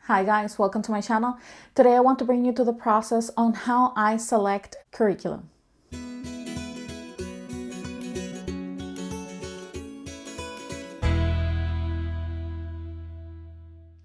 Hi guys, welcome to my channel. Today I want to bring you to the process on how I select curriculum.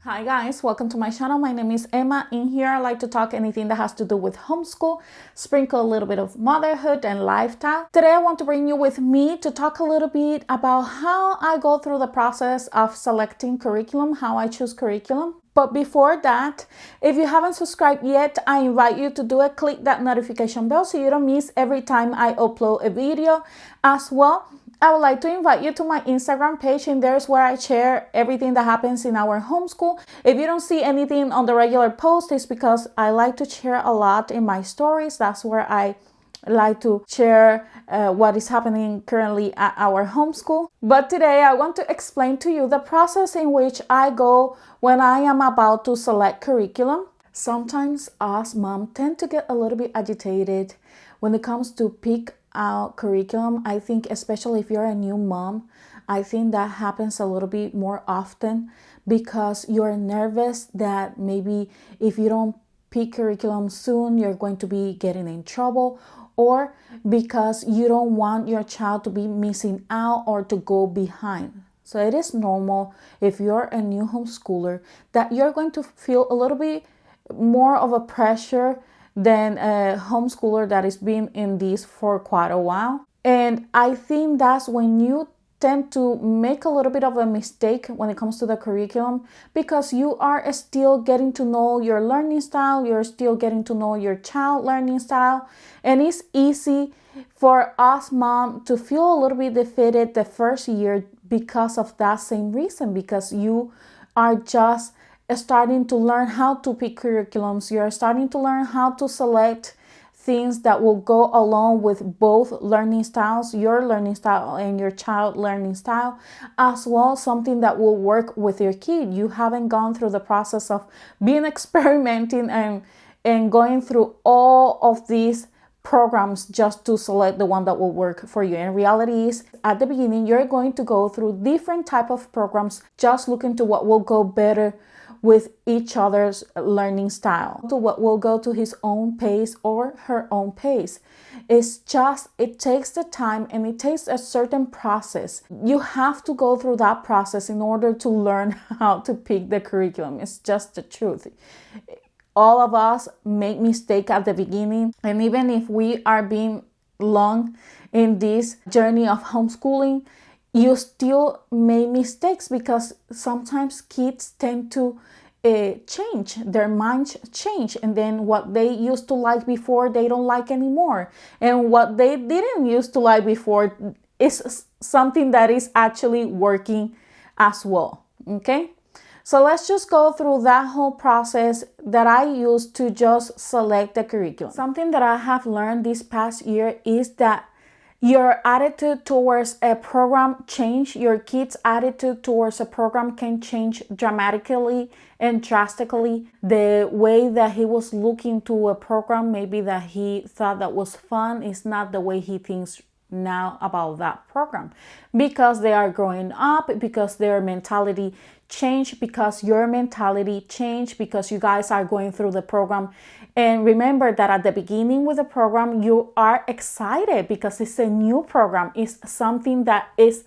Hi guys, welcome to my channel. My name is Emma. In here I like to talk anything that has to do with homeschool, sprinkle a little bit of motherhood and lifestyle. Today I want to bring you with me to talk a little bit about how I go through the process of selecting curriculum, how I choose curriculum. But before that, if you haven't subscribed yet, I invite you to do it. Click that notification bell so you don't miss every time I upload a video. As well, I would like to invite you to my Instagram page, and there's where I share everything that happens in our homeschool. If you don't see anything on the regular post, it's because I like to share a lot in my stories. That's where I like to share what is happening currently at our homeschool. But today I want to explain to you the process in which I go when I am about to select curriculum. Sometimes us moms tend to get a little bit agitated when it comes to pick out curriculum. I think especially if you're a new mom, I think that happens a little bit more often because you're nervous that maybe if you don't pick curriculum soon, you're going to be getting in trouble, or because you don't want your child to be missing out or to go behind. So it is normal if you're a new homeschooler that you're going to feel a little bit more of a pressure than a homeschooler that has been in this for quite a while. And I think that's when you tend to make a little bit of a mistake when it comes to the curriculum, because you are still getting to know your learning style, you're still getting to know your child learning style, and it's easy for us mom to feel a little bit defeated the first year because of that same reason, because you are just starting to learn how to pick curriculums, you're starting to learn how to select things that will go along with both learning styles, your learning style and your child learning style, as well something that will work with your kid. You haven't gone through the process of being experimenting and going through all of these programs just to select the one that will work for you. And reality is, at the beginning, you're going to go through different type of programs, just looking to what will go better with each other's learning style, to what will go to his own pace or her own pace. It's just, it takes the time and it takes a certain process. You have to go through that process in order to learn how to pick the curriculum. It's just the truth. All of us make mistakes at the beginning, and even if we are being long in this journey of homeschooling, you still make mistakes because sometimes kids tend to change, their minds change, and then what they used to like before they don't like anymore, and what they didn't used to like before is something that is actually working as well. Okay, so let's just go through that whole process that I use to just select the curriculum. Something that I have learned this past year is that your attitude towards a program change, your kid's attitude towards a program can change dramatically and drastically. The way that he was looking to a program, maybe that he thought that was fun, is not the way he thinks now about that program, because they are growing up, because their mentality changed, because your mentality changed, because you guys are going through the program. And remember that at the beginning with the program, you are excited because it's a new program. It's something that is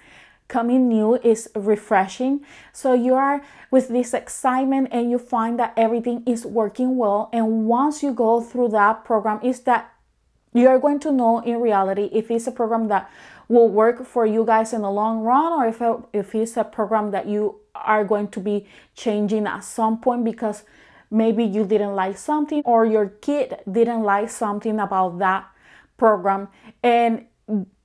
coming new, is refreshing. So you are with this excitement and you find that everything is working well. And once you go through that program, is that you're going to know in reality if it's a program that will work for you guys in the long run, or if it's a program that you are going to be changing at some point because maybe you didn't like something or your kid didn't like something about that program, and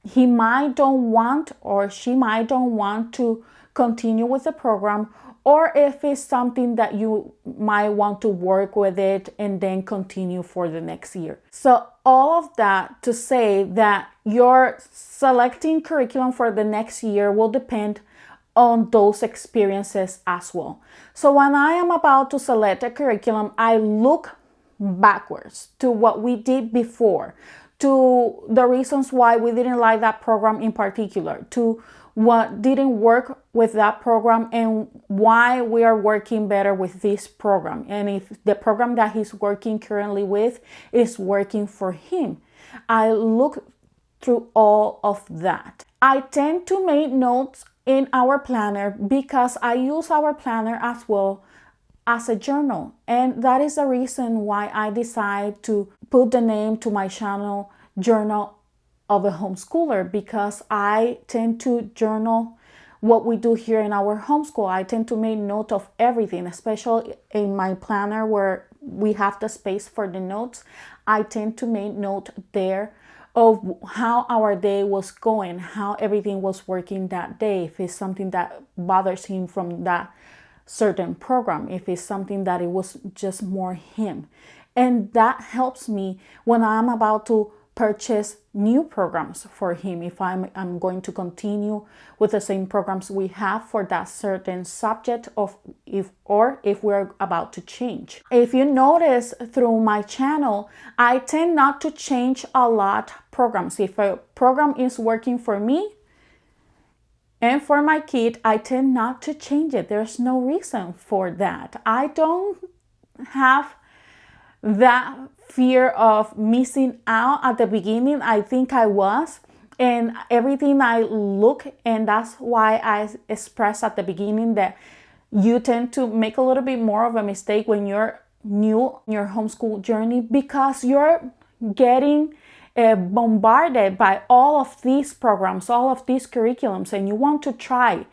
he might don't want or she might don't want to continue with the program, or if it's something that you might want to work with it and then continue for the next year. So all of that to say that your selecting curriculum for the next year will depend on those experiences as well. So when I am about to select a curriculum, I look backwards to what we did before, to the reasons why we didn't like that program in particular, to what didn't work with that program and why we are working better with this program, and if the program that he's working currently with is working for him. I look through all of that. I tend to make notes in our planner because I use our planner as well as a journal, and that is the reason why I decide to put the name to my channel, Journal of a Homeschooler, because I tend to journal what we do here in our homeschool. I tend to make note of everything, especially in my planner where we have the space for the notes. I tend to make note there of how our day was going, how everything was working that day, if it's something that bothers him from that certain program, if it's something that it was just more him. And that helps me when I'm about to purchase new programs for him, if I'm going to continue with the same programs we have for that certain subject, of if we're about to change. If you notice through my channel, I tend not to change a lot programs. If a program is working for me and for my kid, I tend not to change it. There's no reason for that. I don't have that fear of missing out at the beginning. I think I was, and everything I look, and that's why I expressed at the beginning that you tend to make a little bit more of a mistake when you're new in your homeschool journey, because you're getting bombarded by all of these programs, all of these curriculums, and you want to try.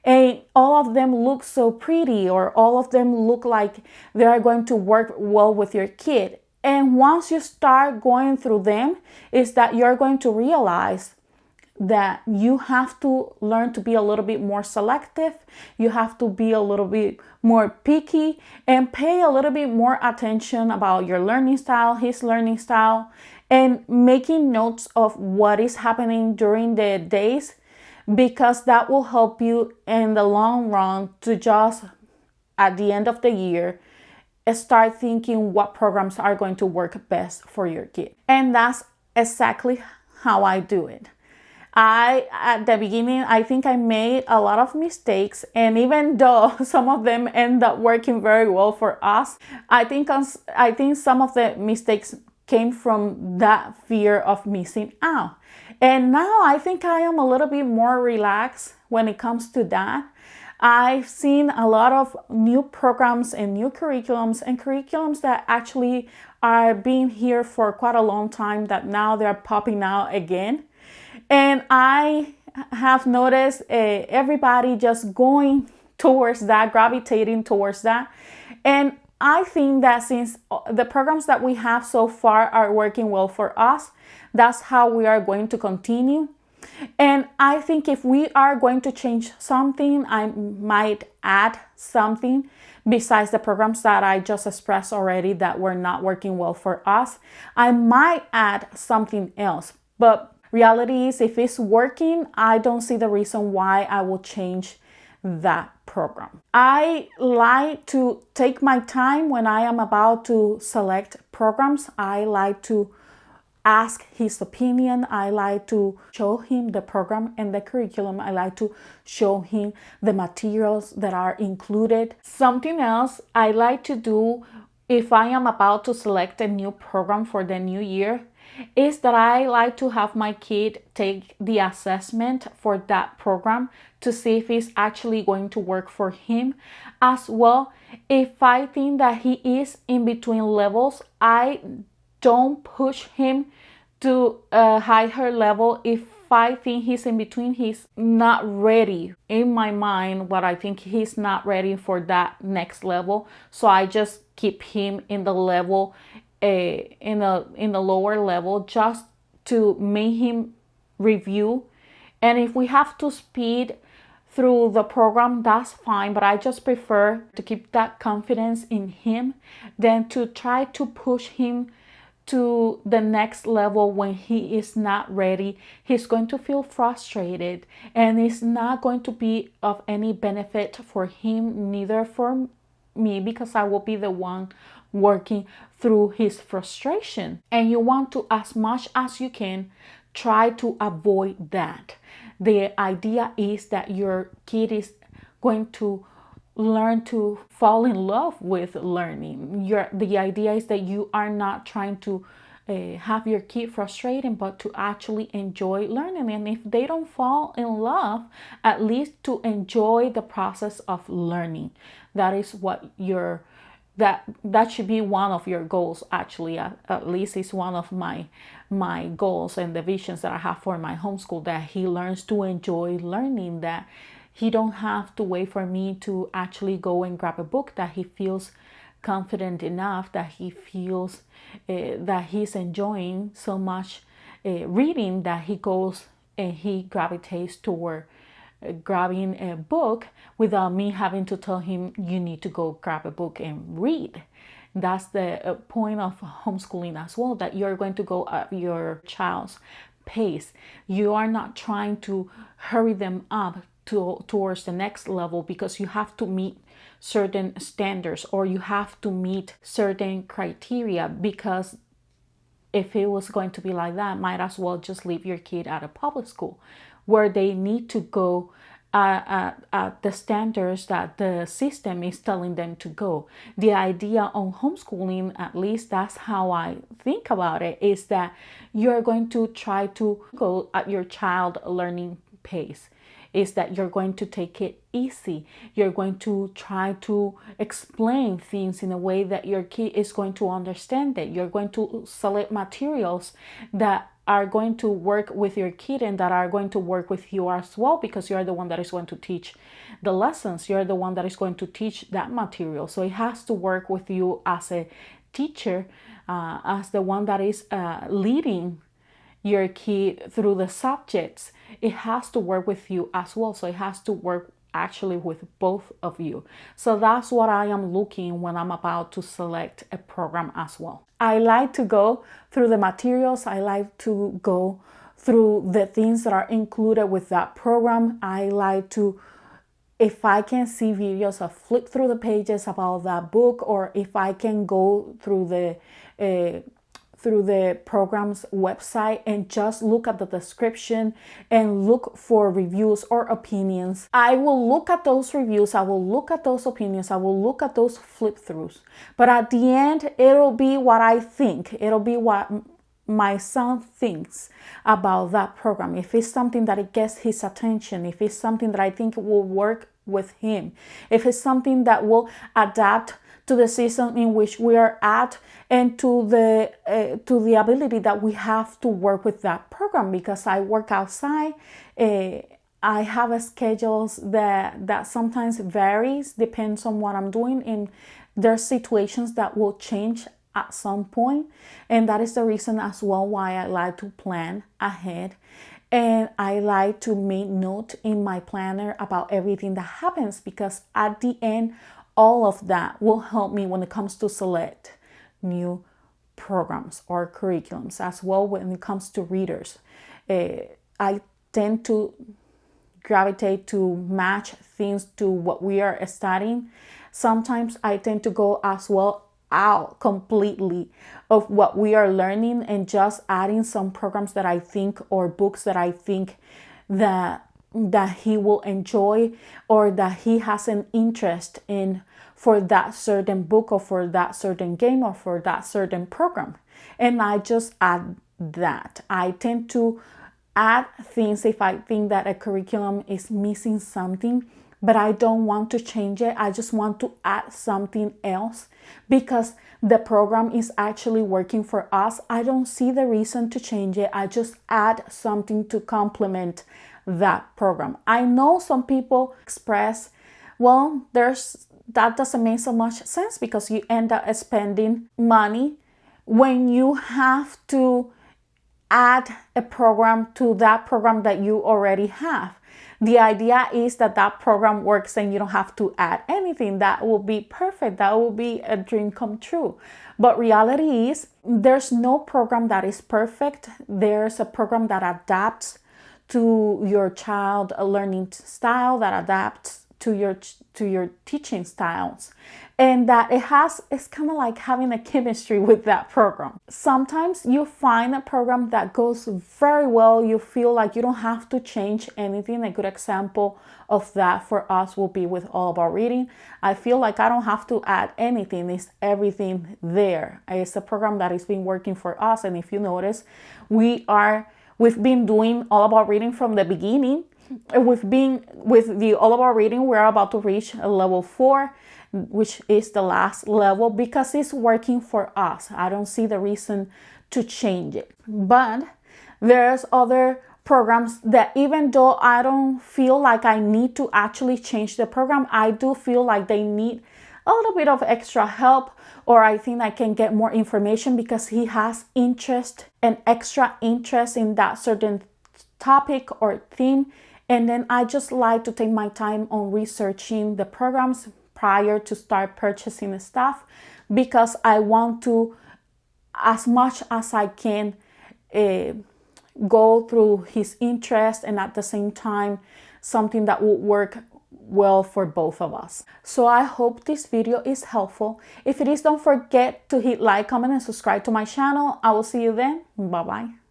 And all of them look so pretty, or all of them look like they are going to work well with your kid. And once you start going through them, is that you're going to realize that you have to learn to be a little bit more selective. You have to be a little bit more picky and pay a little bit more attention about your learning style, his learning style, and making notes of what is happening during the days, because that will help you in the long run to just, at the end of the year, start thinking what programs are going to work best for your kid. And that's exactly how I do it. At the beginning, I think I made a lot of mistakes, and even though some of them end up working very well for us, I think some of the mistakes came from that fear of missing out. And now I think I am a little bit more relaxed when it comes to that. I've seen a lot of new programs and new curriculums, and curriculums that actually are being here for quite a long time, that now they're popping out again. And I have noticed everybody just going towards that, gravitating towards that. And I think that since the programs that we have so far are working well for us, that's how we are going to continue. And I think if we are going to change something, I might add something besides the programs that I just expressed already that were not working well for us. I might add something else, but reality is, if it's working, I don't see the reason why I will change that program. I like to take my time when I am about to select programs. I like to ask his opinion. I like to show him the program and the curriculum. I like to show him the materials that are included. Something else I like to do if I am about to select a new program for the new year is that I like to have my kid take the assessment for that program to see if it's actually going to work for him. As well, if I think that he is in between levels, I don't push him to a higher level. If I think he's in between, he's not ready. In my mind, what I think he's not ready for that next level, so I just keep him in the level, in the lower level, just to make him review. And if we have to speed through the program, that's fine, but I just prefer to keep that confidence in him than to try to push him to the next level when he is not ready. He's going to feel frustrated, and it's not going to be of any benefit for him, neither for me, because I will be the one working through his frustration. And you want to, as much as you can, try to avoid that. The idea is that your kid is going to learn to fall in love with learning. The idea is that you are not trying to have your kid frustrated, but to actually enjoy learning. And if they don't fall in love, at least to enjoy the process of learning. That is what that should be one of your goals. Actually, at least it's one of my goals and the visions that I have for my homeschool, that he learns to enjoy learning, that he don't have to wait for me to actually go and grab a book, that he feels confident enough, that he feels that he's enjoying so much reading, that he goes and he gravitates toward grabbing a book without me having to tell him, you need to go grab a book and read. That's the point of homeschooling as well, that you're going to go at your child's pace. You are not trying to hurry them up towards the next level, because you have to meet certain standards or you have to meet certain criteria. Because if it was going to be like that, might as well just leave your kid at a public school where they need to go at the standards that the system is telling them to go. The idea on homeschooling, at least that's how I think about it, is that you're going to try to go at your child learning pace. Is that you're going to take it easy. You're going to try to explain things in a way that your kid is going to understand it. You're going to select materials that are going to work with your kid and that are going to work with you as well, because you're the one that is going to teach the lessons. You're the one that is going to teach that material. So it has to work with you as a teacher, as the one that is leading your kid through the subjects. It has to work with you as well. So it has to work actually with both of you. So that's what I am looking when I'm about to select a program as well. I like to go through the materials. I like to go through the things that are included with that program. I like to, if I can see videos of flip through the pages about that book, or if I can go through the program's website and just look at the description and look for reviews or opinions. I will look at those reviews, I will look at those opinions, I will look at those flip throughs. But at the end, it'll be what I think. It'll be what my son thinks about that program. If it's something that it gets his attention, if it's something that I think will work with him, if it's something that will adapt to the season in which we are at, and to the ability that we have to work with that program. Because I work outside, I have a schedules that sometimes varies, depends on what I'm doing, and there's situations that will change at some point, and that is the reason as well why I like to plan ahead. And I like to make note in my planner about everything that happens, because at the end, all of that will help me when it comes to select new programs or curriculums as well. When it comes to readers, I tend to gravitate to match things to what we are studying. Sometimes I tend to go as well out completely of what we are learning and just adding some programs that I think, or books that I think that he will enjoy, or that he has an interest in, for that certain book or for that certain game or for that certain program. And I just add that. I tend to add things if I think that a curriculum is missing something, but I don't want to change it. I just want to add something else because the program is actually working for us. I don't see the reason to change it. I just add something to complement that program. I know some people express, well, that doesn't make so much sense because you end up spending money when you have to add a program to that program that you already have. The idea is that that program works and you don't have to add anything. That will be perfect. That will be a dream come true. But reality is there's no program that is perfect. There's a program that adapts to your child learning style, that adapts to your teaching styles. and that it's kind of like having a chemistry with that program. Sometimes you find a program that goes very well. You feel like you don't have to change anything. A good example of that for us will be with All About Reading. I feel like I don't have to add anything. It's everything there. It's a program that has been working for us. And if you notice, we've been doing All About Reading from the beginning. We've been with the All About Reading. We're about to reach level 4, which is the last level, because it's working for us. I don't see the reason to change it. But there's other programs that, even though I don't feel like I need to actually change the program, I do feel like they need a little bit of extra help, or I think I can get more information because he has interest and extra interest in that certain topic or theme. And then I just like to take my time on researching the programs prior to start purchasing stuff, because I want to, as much as I can, go through his interest, and at the same time something that will work well for both of us. So I hope this video is helpful. If it is, don't forget to hit like, comment, and subscribe to my channel. I will see you then. Bye bye.